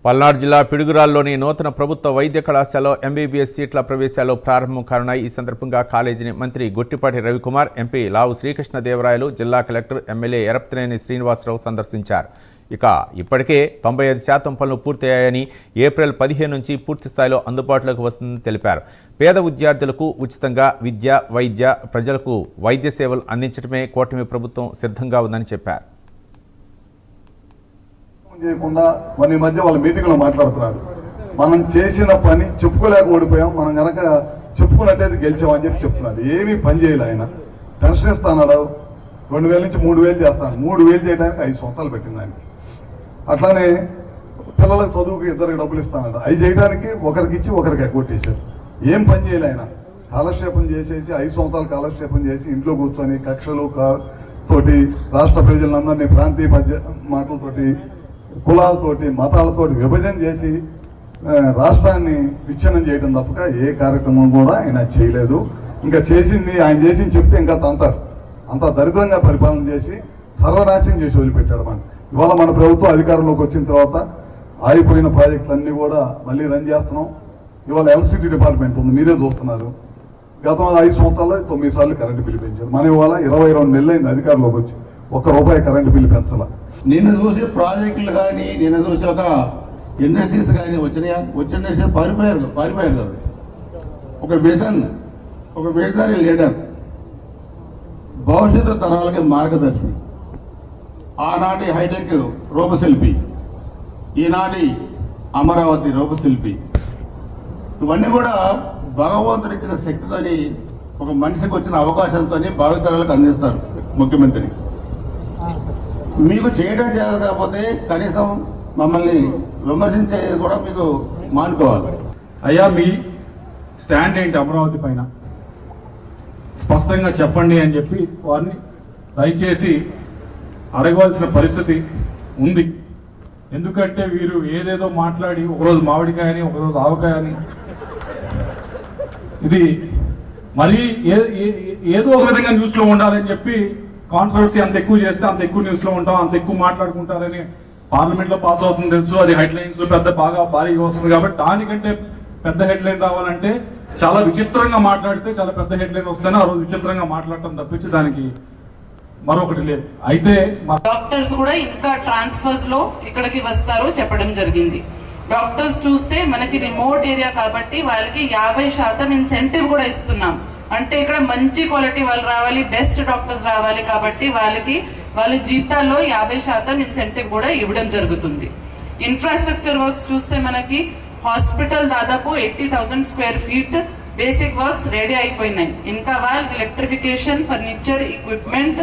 పల్నాడు జిల్లా పిడుగురాల్లోని నూతన ప్రభుత్వ వైద్య కళాశాలలో ఎంబీబీఎస్ సీట్ల ప్రవేశాలు ప్రారంభం కానున్నాయి. ఈ సందర్భంగా కాలేజీని మంత్రి గుట్టిపాటి రవికుమార్, ఎంపీ లావు శ్రీకృష్ణదేవరాయలు, జిల్లా కలెక్టర్, ఎమ్మెల్యే ఎరపతినేని శ్రీనివాసరావు సందర్శించారు. ఇప్పటికే 95% పనులు పూర్తయ్యాయని, ఏప్రిల్ 15 నుంచి పూర్తి స్థాయిలో అందుబాటులోకి వస్తుందని తెలిపారు. పేద విద్యార్థులకు ఉచితంగా విద్య, వైద్య, ప్రజలకు వైద్య సేవలు అందించడమే కూటమి ప్రభుత్వం సిద్ధంగా ఉందని చెప్పారు. చేయకుండా మన మధ్య వాళ్ళ మీటింగ్లో మాట్లాడుతున్నారు. మనం చేసిన పని చెప్పుకోలేక ఓడిపోయాం, మనం కనుక చెప్పుకున్నట్టయితే గెలిచామని చెప్పి చెప్తున్నాడు. ఏమీ పని చేయలే ఆయన. పెన్షన్ ఇస్తాడు, 2000 నుంచి 3000 చేస్తాడు. 3000 చేయడానికి 5 సంవత్సరాలు పెట్టింది ఆయనకి. అట్లానే పిల్లలకు చదువుకి 2 డబ్బులు ఇస్తాడు. అవి చేయడానికి ఒకరికి ఇచ్చి ఒకరికి ఎగ్గొట్టేశారు. ఏం పని చేయలే ఆయన. కాలక్షేపం చేసేసి 5 సంవత్సరాలు కాలక్షేపం చేసి ఇంట్లో కూర్చొని కక్షలు తోటి రాష్ట్ర ప్రజలందరినీ ప్రాంతీయ మాటలతోటి, కులాలతోటి, మతాలతోటి విభజన చేసి రాష్ట్రాన్ని విచ్ఛిన్నం చేయడం తప్పక ఏ కార్యక్రమం కూడా ఆయన చేయలేదు. ఇంకా చేసింది ఆయన చేసింది చెప్తే ఇంకా అంత దరిద్రంగా పరిపాలన చేసి సర్వనాశనం చేసి వదిలిపెట్టాడు. ఇవాళ మన ప్రభుత్వం అధికారంలోకి వచ్చిన తర్వాత ఆగిపోయిన ప్రాజెక్టులన్నీ కూడా మళ్ళీ రన్ చేస్తున్నాం. ఇవాళ ఎలక్ట్రిసిటీ డిపార్ట్మెంట్ ఉంది, మీరే చూస్తున్నారు. గత 5 సంవత్సరాల్లో 9 సార్లు కరెంటు బిల్లు పెంచారు. మన ఇవాళ 22 నెలలు అయింది అధికారంలోకి వచ్చి, ₹1 కరెంటు బిల్లు పెంచాల. నిన్ను చూసి ప్రాజెక్టులు కానీ, నిన్ను చూసి ఒక ఇండస్ట్రీస్ కానీ వచ్చినాయా? వచ్చిన ఇండస్ట్రీస్ పారిపోయారు కదా. ఒక విజనరీ లీడర్, భవిష్యత్తు తరాలకి మార్గదర్శి, ఆనాటి హైటెక్ రూపశిల్పి, ఈనాటి అమరావతి రూపశిల్పి, ఇవన్నీ కూడా భగవంతుడు ఇచ్చిన శక్తితోని, ఒక మనిషికి వచ్చిన అవకాశంతో భావితరాలకు అందిస్తారు ముఖ్యమంత్రి. మీకు చేయడం చేయాలి, కాకపోతే కనీసం మమ్మల్ని విమర్శించేది కూడా మీకు మానుకోవాలి. అయ్యా, మీ స్టాండ్ ఏంటి అమరావతి పైన స్పష్టంగా చెప్పండి అని చెప్పి వారిని దయచేసి అడగవలసిన పరిస్థితి ఉంది. ఎందుకంటే వీరు ఏదేదో మాట్లాడి ఒకరోజు మామిడికాయని, ఒకరోజు ఆవకాయని, ఇది మరీ ఏదో ఒక విధంగా న్యూస్లో ఉండాలని చెప్పి కాన్ట్రవర్సీ అంత ఎక్కువ చేస్తే అంత ఎక్కువ న్యూస్లో ఉంటాం, అంత ఎక్కువ మాట్లాడుకుంటారని పార్లమెంట్లో పాస్ అవుతుంది తెలుసు. అది హెడ్లైన్స్ బాగా భారీగా వస్తుంది. కాబట్టి దానికంటే పెద్ద హెడ్లైన్ రావాలంటే చాలా విచిత్రంగా మాట్లాడితే చాలా పెద్ద హెడ్లైన్ వస్తేనే ఆ రోజు విచిత్రంగా మాట్లాడటం తప్పించి దానికి మరొకటి లేదు. అయితే డాక్టర్స్ కూడా ఇంకా ట్రాన్స్ఫర్స్ లో ఇక్కడికి వస్తారు చెప్పడం జరిగింది. డాక్టర్స్ చూస్తే మనకి రిమోట్ ఏరియా కాబట్టి వాళ్ళకి 50% ఇన్సెంటివ్ కూడా ఇస్తున్నాం. అంటే ఇక్కడ మంచి క్వాలిటీ వాళ్ళు రావాలి, బెస్ట్ డాక్టర్స్ రావాలి కాబట్టి వాళ్ళ జీతాల్లో 50% ఇన్సెంటివ్ కూడా ఇవ్వడం జరుగుతుంది. ఇన్ఫ్రాస్ట్రక్చర్ వర్క్స్ చూస్తే మనకి హాస్పిటల్ దాదాపు 80,000 square feet basic works ready అయిపోయినాయి. ఇంకా వాళ్ళు ఎలక్ట్రిఫికేషన్, ఫర్నిచర్, ఎక్విప్మెంట్,